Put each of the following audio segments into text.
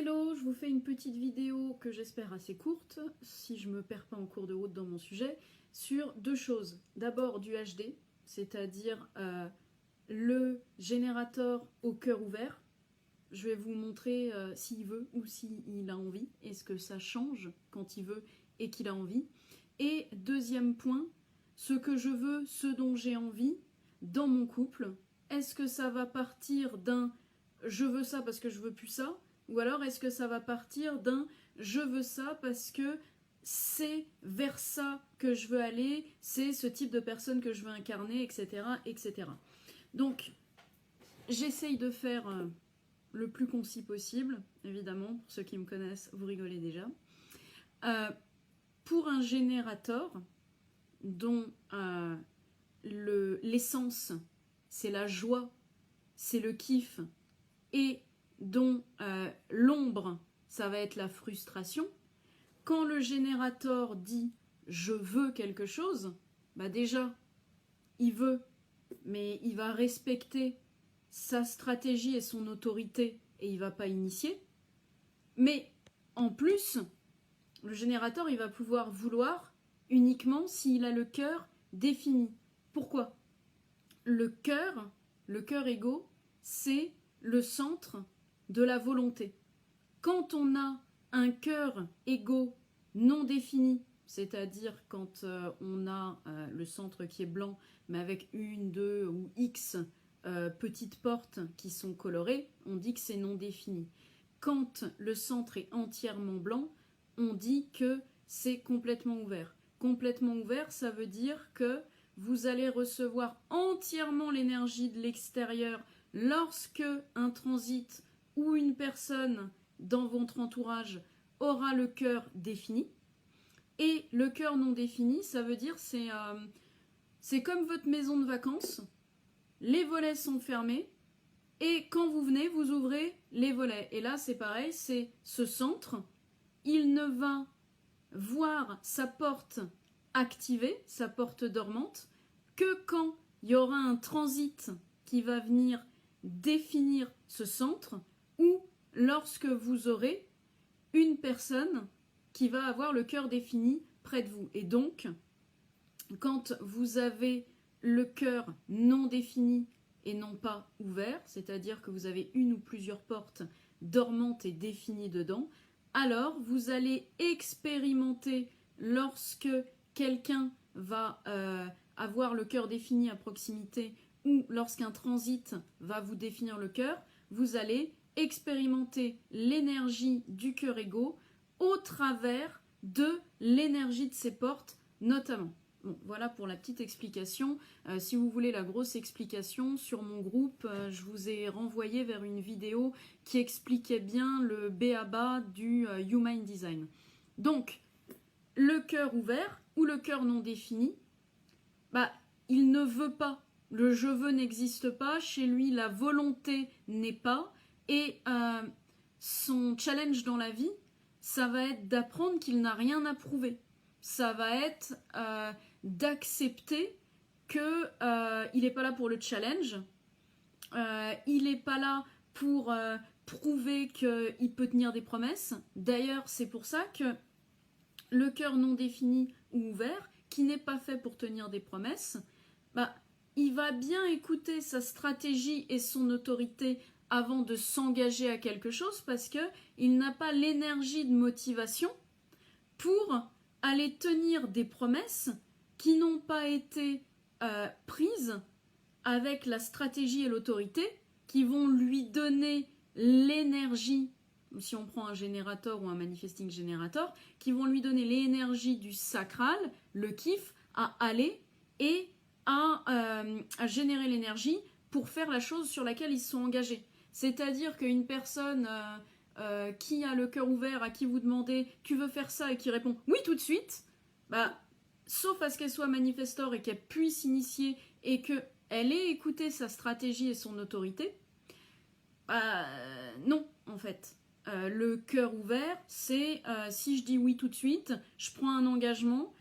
Hello, je vous fais une petite vidéo que j'espère assez courte, si je ne me perds pas en cours de route dans mon sujet, sur deux choses. D'abord du HD, c'est-à-dire le générateur au cœur ouvert. Je vais vous montrer s'il veut ou s'il a envie, et ce que ça change quand il veut et qu'il a envie. Et deuxième point, ce que je veux, ce dont j'ai envie dans mon couple. Est-ce que ça va partir d'un « je veux ça parce que je veux plus ça » ou alors est-ce que ça va partir d'un « je veux ça parce que c'est vers ça que je veux aller, c'est ce type de personne que je veux incarner, etc. etc. » Donc, j'essaye de faire le plus concis possible, évidemment, pour ceux qui me connaissent, vous rigolez déjà. Pour un générateur dont l'essence, c'est la joie, c'est le kiff, et dont l'ombre, ça va être la frustration, quand le générateur dit « je veux quelque chose », bah déjà, il veut, mais il va respecter sa stratégie et son autorité et il ne va pas initier. Mais en plus, le générateur, il va pouvoir vouloir uniquement s'il a le cœur défini. Pourquoi ? Le cœur égo, c'est le centre de la volonté. Quand on a un cœur égo non défini, c'est-à-dire quand on a le centre qui est blanc, mais avec une, deux ou X petites portes qui sont colorées, on dit que c'est non défini. Quand le centre est entièrement blanc, on dit que c'est complètement ouvert. Complètement ouvert, ça veut dire que vous allez recevoir entièrement l'énergie de l'extérieur lorsque un transit ou une personne dans votre entourage aura le cœur défini. Et le cœur non défini, ça veut dire c'est comme votre maison de vacances, les volets sont fermés, et quand vous venez, vous ouvrez les volets. Et là, c'est pareil, c'est ce centre, il ne va voir sa porte activée, sa porte dormante, que quand il y aura un transit qui va venir définir ce centre, ou lorsque vous aurez une personne qui va avoir le cœur défini près de vous. Et donc, quand vous avez le cœur non défini et non pas ouvert, c'est-à-dire que vous avez une ou plusieurs portes dormantes et définies dedans, alors vous allez expérimenter lorsque quelqu'un va avoir le cœur défini à proximité ou lorsqu'un transit va vous définir le cœur, vous allez expérimenter l'énergie du cœur égo au travers de l'énergie de ces portes notamment. Bon, voilà pour la petite explication. Si vous voulez la grosse explication, sur mon groupe, je vous ai renvoyé vers une vidéo qui expliquait bien le b.a.-ba du Human Design. Donc, le cœur ouvert ou le cœur non défini, bah, il ne veut pas. Le je veux n'existe pas. Chez lui, la volonté n'est pas. Et son challenge dans la vie, ça va être d'apprendre qu'il n'a rien à prouver. Ça va être d'accepter qu'il n'est pas là pour le challenge, il n'est pas là pour prouver qu'il peut tenir des promesses. D'ailleurs, c'est pour ça que le cœur non défini ou ouvert, qui n'est pas fait pour tenir des promesses, bah, il va bien écouter sa stratégie et son autorité avant de s'engager à quelque chose parce qu'il n'a pas l'énergie de motivation pour aller tenir des promesses qui n'ont pas été prises avec la stratégie et l'autorité qui vont lui donner l'énergie, si on prend un générateur ou un manifesting générateur, qui vont lui donner l'énergie du sacral, le kiff, à aller et à générer l'énergie pour faire la chose sur laquelle ils se sont engagés. C'est-à-dire qu'une personne qui a le cœur ouvert, à qui vous demandez « tu veux faire ça ?» et qui répond « oui tout de suite », bah, sauf à ce qu'elle soit manifestor et qu'elle puisse initier et qu'elle ait écouté sa stratégie et son autorité, non en fait. Le cœur ouvert, c'est si je dis oui tout de suite, je prends un engagement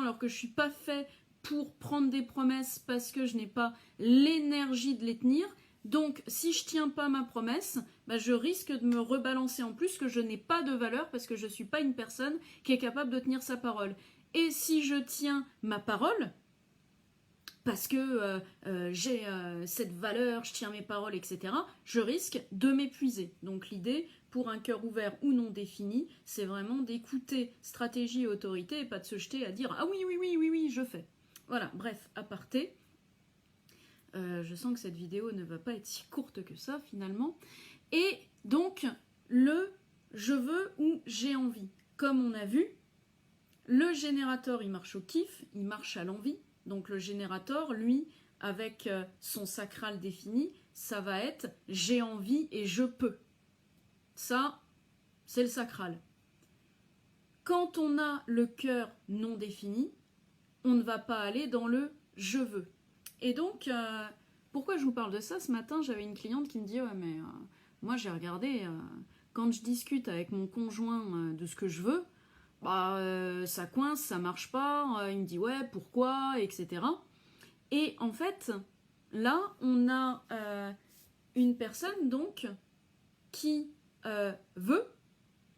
alors que je ne suis pas fait pour prendre des promesses parce que je n'ai pas l'énergie de les tenir, Donc, si je tiens pas ma promesse, bah, je risque de me rebalancer en plus que je n'ai pas de valeur parce que je suis pas une personne qui est capable de tenir sa parole. Et si je tiens ma parole, parce que j'ai cette valeur, je tiens mes paroles, etc., je risque de m'épuiser. Donc l'idée, pour un cœur ouvert ou non défini, c'est vraiment d'écouter stratégie et autorité et pas de se jeter à dire « Ah oui, oui, oui, oui, oui, je fais ». Voilà, bref, aparté. Je sens que cette vidéo ne va pas être si courte que ça, finalement. Et donc, le « je veux » ou « j'ai envie ». Comme on a vu, le générateur, il marche au kiff, il marche à l'envie. Donc le générateur, lui, avec son sacral défini, ça va être « j'ai envie et je peux ». Ça, c'est le sacral. Quand on a le cœur non défini, on ne va pas aller dans le « je veux ». Et donc, pourquoi je vous parle de ça? Ce matin, j'avais une cliente qui me dit « Ouais, mais moi, j'ai regardé, quand je discute avec mon conjoint de ce que je veux, bah, ça coince, ça marche pas, il me dit ouais, pourquoi, etc. » Et en fait, là, on a une personne donc qui veut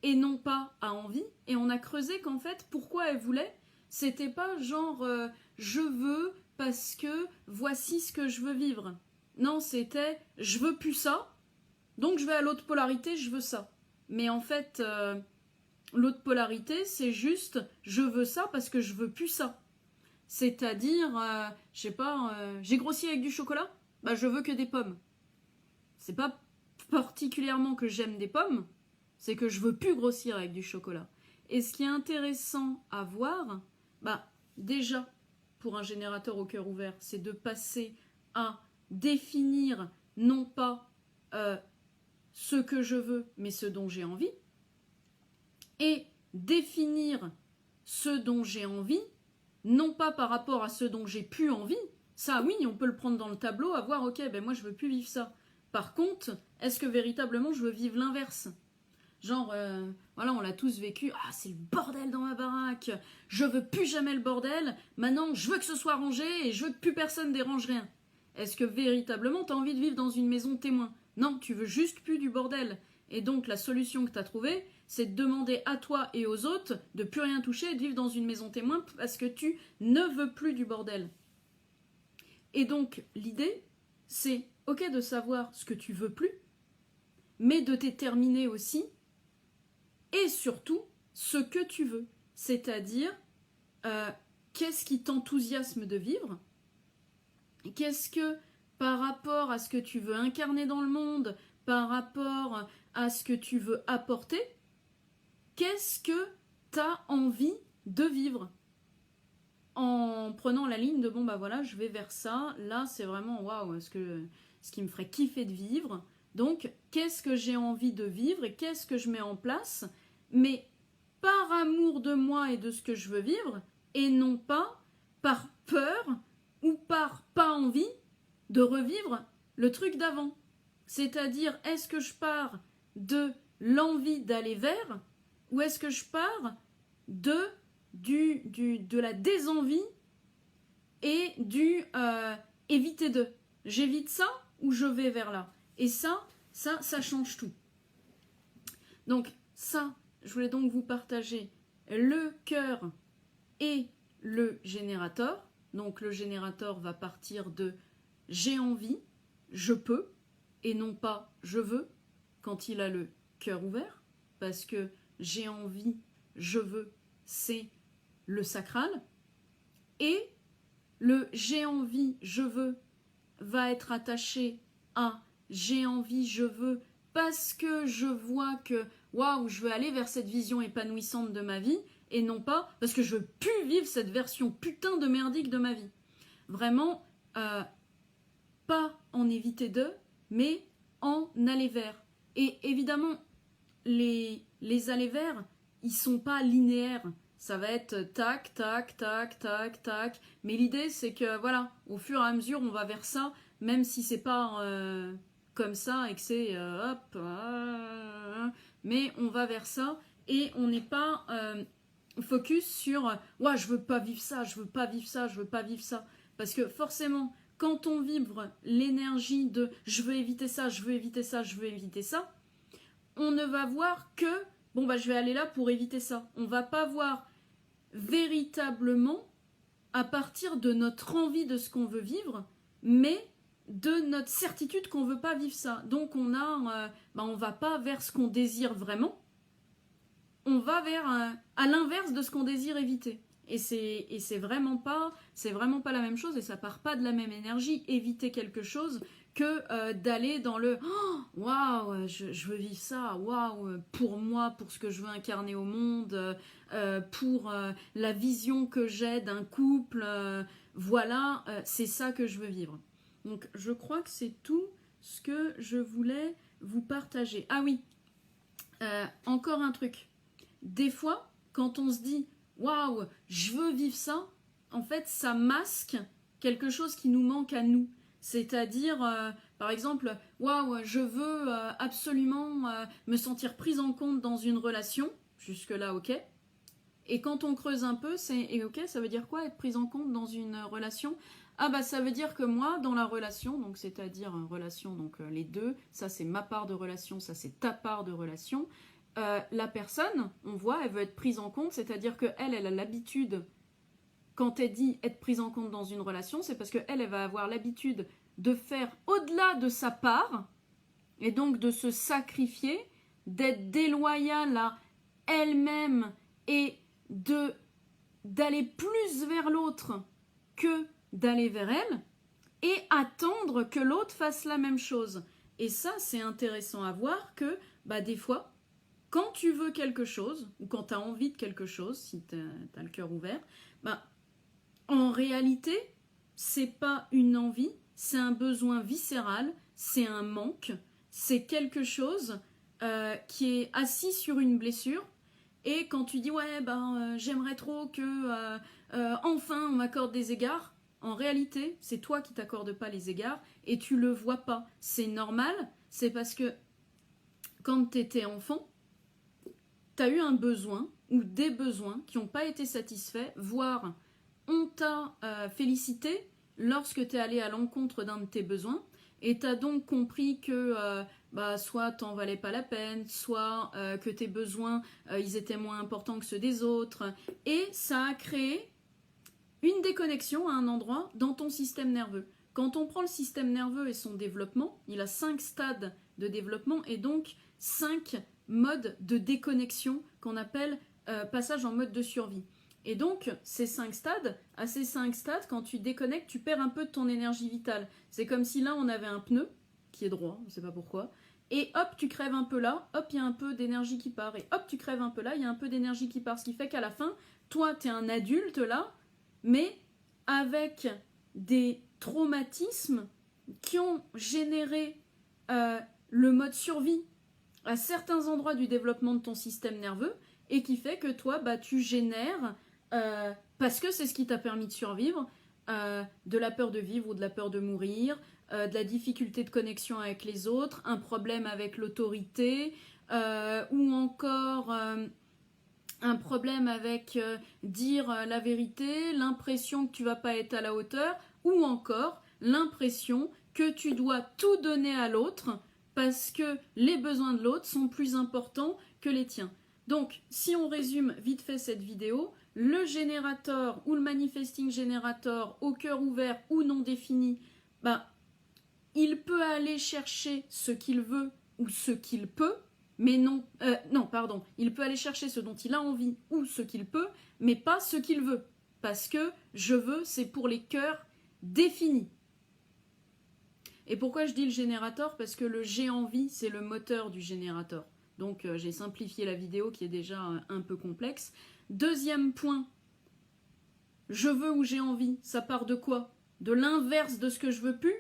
et non pas a envie, et on a creusé qu'en fait, pourquoi elle voulait, c'était pas genre je veux parce que voici ce que je veux vivre. Non, c'était je veux plus ça, donc je vais à l'autre polarité, je veux ça. Mais en fait, l'autre polarité, c'est juste je veux ça parce que je veux plus ça. C'est-à-dire, je sais pas, j'ai grossi avec du chocolat, bah je veux que des pommes. C'est pas particulièrement que j'aime des pommes, c'est que je veux plus grossir avec du chocolat. Et ce qui est intéressant à voir, bah déjà, pour un générateur au cœur ouvert, c'est de passer à définir non pas ce que je veux, mais ce dont j'ai envie. Et définir ce dont j'ai envie, non pas par rapport à ce dont j'ai plus envie. Ça, oui, on peut le prendre dans le tableau, à voir, ok, ben moi je veux plus vivre ça. Par contre, est-ce que véritablement je veux vivre l'inverse? Genre, voilà, on l'a tous vécu, ah, c'est le bordel dans ma baraque, je veux plus jamais le bordel, maintenant je veux que ce soit rangé et je veux que plus personne dérange rien. Est-ce que véritablement tu as envie de vivre dans une maison témoin? Non, tu veux juste plus du bordel. Et donc la solution que tu as trouvée, c'est de demander à toi et aux autres de plus rien toucher et de vivre dans une maison témoin parce que tu ne veux plus du bordel. Et donc l'idée, c'est ok de savoir ce que tu veux plus, mais de déterminer aussi et surtout ce que tu veux. C'est-à-dire, qu'est-ce qui t'enthousiasme de vivre? Qu'est-ce que, par rapport à ce que tu veux incarner dans le monde, par rapport à ce que tu veux apporter, qu'est-ce que tu as envie de vivre? En prenant la ligne de bon bah voilà, je vais vers ça, là c'est vraiment waouh, ce qui me ferait kiffer de vivre. Donc qu'est-ce que j'ai envie de vivre et qu'est-ce que je mets en place, mais par amour de moi et de ce que je veux vivre, et non pas par peur ou par pas envie de revivre le truc d'avant. C'est-à-dire, est-ce que je pars de l'envie d'aller vers, ou est-ce que je pars de la désenvie et du éviter de. J'évite ça ou je vais vers là. Et ça change tout. Donc ça, je voulais donc vous partager le cœur et le générateur. Donc le générateur va partir de j'ai envie, je peux, et non pas je veux, quand il a le cœur ouvert, parce que j'ai envie, je veux, c'est le sacral. Et le j'ai envie, je veux va être attaché à j'ai envie, je veux, parce que je vois que waouh, je veux aller vers cette vision épanouissante de ma vie, et non pas parce que je veux plus vivre cette version putain de merdique de ma vie. Vraiment, pas en éviter de, mais en aller vers. Et évidemment, les aller vers, ils sont pas linéaires. Ça va être tac, tac, tac, tac, tac. Mais l'idée, c'est que, voilà, au fur et à mesure, on va vers ça, même si c'est pas comme ça et que c'est hop, mais on va vers ça et on n'est pas focus sur ouais, je veux pas vivre ça, je veux pas vivre ça, je veux pas vivre ça. Parce que forcément, quand on vibre l'énergie de je veux éviter ça, je veux éviter ça, je veux éviter ça, on ne va voir que bon bah je vais aller là pour éviter ça. On va pas voir véritablement à partir de notre envie de ce qu'on veut vivre, mais de notre certitude qu'on veut pas vivre ça. Donc on va pas vers ce qu'on désire vraiment, on va vers à l'inverse de ce qu'on désire éviter. Et c'est vraiment pas la même chose et ça part pas de la même énergie. Éviter quelque chose que d'aller dans le waouh, je veux vivre ça, waouh, pour moi, pour ce que je veux incarner au monde, pour la vision que j'ai d'un couple, voilà, c'est ça que je veux vivre. Donc je crois que c'est tout ce que je voulais vous partager. Ah oui, encore un truc. Des fois, quand on se dit waouh, je veux vivre ça, en fait, ça masque quelque chose qui nous manque à nous. C'est-à-dire, par exemple, waouh, je veux absolument me sentir prise en compte dans une relation. Jusque-là, ok. Et quand on creuse un peu, et ok, ça veut dire quoi être prise en compte dans une relation? Ah bah ça veut dire que moi, dans la relation, donc c'est-à-dire relation, donc les deux, ça c'est ma part de relation, ça c'est ta part de relation. La personne, on voit, elle veut être prise en compte, c'est-à-dire qu'elle a l'habitude, quand elle dit être prise en compte dans une relation, c'est parce qu'elle va avoir l'habitude de faire au-delà de sa part, et donc de se sacrifier, d'être déloyale à elle-même, et d'aller plus vers l'autre que d'aller vers elle, et attendre que l'autre fasse la même chose. Et ça, c'est intéressant à voir que, bah, des fois, quand tu veux quelque chose, ou quand tu as envie de quelque chose, si tu as le cœur ouvert, bah, en réalité, c'est pas une envie, c'est un besoin viscéral, c'est un manque, c'est quelque chose qui est assis sur une blessure. Et quand tu dis ouais, j'aimerais trop que enfin on m'accorde des égards, en réalité, c'est toi qui t'accordes pas les égards et tu le vois pas. C'est normal, c'est parce que quand tu étais enfant, tu as eu un besoin ou des besoins qui n'ont pas été satisfaits, voire on t'a félicité lorsque tu es allé à l'encontre d'un de tes besoins et tu as donc compris que soit t'en valais pas la peine, soit que tes besoins ils étaient moins importants que ceux des autres et ça a créé une déconnexion à un endroit dans ton système nerveux. Quand on prend le système nerveux et son développement, il a 5 stades de développement et donc 5 modes de déconnexion qu'on appelle passage en mode de survie. Et donc, à ces 5 stades, quand tu déconnectes, tu perds un peu de ton énergie vitale. C'est comme si là, on avait un pneu qui est droit, on ne sait pas pourquoi, et hop, tu crèves un peu là, hop, il y a un peu d'énergie qui part, et hop, tu crèves un peu là, il y a un peu d'énergie qui part, ce qui fait qu'à la fin, toi, tu es un adulte là, mais avec des traumatismes qui ont généré le mode survie à certains endroits du développement de ton système nerveux et qui fait que toi, tu génères, parce que c'est ce qui t'a permis de survivre, de la peur de vivre ou de la peur de mourir, de la difficulté de connexion avec les autres, un problème avec l'autorité, ou encore un problème avec dire la vérité, l'impression que tu vas pas être à la hauteur, ou encore l'impression que tu dois tout donner à l'autre parce que les besoins de l'autre sont plus importants que les tiens. Donc, si on résume vite fait cette vidéo, le générateur ou le manifesting générateur au cœur ouvert ou non défini, il peut aller chercher ce qu'il veut ou ce qu'il peut, mais il peut aller chercher ce dont il a envie ou ce qu'il peut, mais pas ce qu'il veut. Parce que je veux, c'est pour les cœurs définis. Et pourquoi je dis le générateur? Parce que le j'ai envie, c'est le moteur du générateur. Donc j'ai simplifié la vidéo qui est déjà un peu complexe. Deuxième point, je veux ou j'ai envie, ça part de quoi? De l'inverse de ce que je veux plus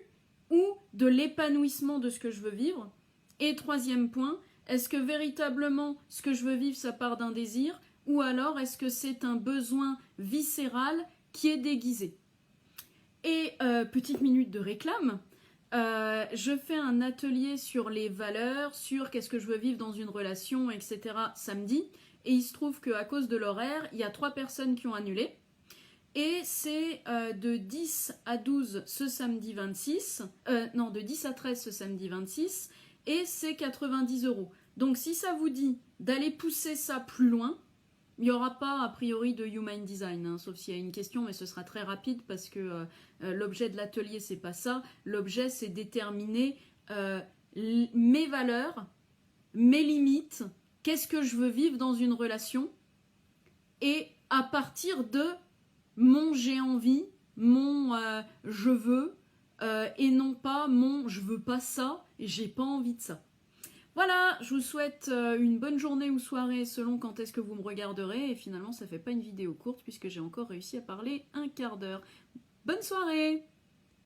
ou de l'épanouissement de ce que je veux vivre? Et troisième point, est-ce que véritablement ce que je veux vivre, ça part d'un désir ou alors est-ce que c'est un besoin viscéral qui est déguisé? Et petite minute de réclame, je fais un atelier sur les valeurs, sur qu'est-ce que je veux vivre dans une relation, etc. samedi. Et il se trouve qu'à cause de l'horaire, il y a 3 personnes qui ont annulé. Et c'est de 10 à 12 ce samedi 26, non, de 10 à 13 ce samedi 26, et c'est 90 €. Donc si ça vous dit d'aller pousser ça plus loin, il n'y aura pas a priori de Human Design, hein, sauf s'il y a une question, mais ce sera très rapide parce que l'objet de l'atelier, c'est pas ça. L'objet, c'est déterminer mes valeurs, mes limites, qu'est-ce que je veux vivre dans une relation, et à partir de mon j'ai envie, mon je veux, et non pas mon je veux pas ça et j'ai pas envie de ça. Voilà, je vous souhaite une bonne journée ou soirée selon quand est-ce que vous me regarderez, et finalement ça fait pas une vidéo courte puisque j'ai encore réussi à parler un quart d'heure. Bonne soirée!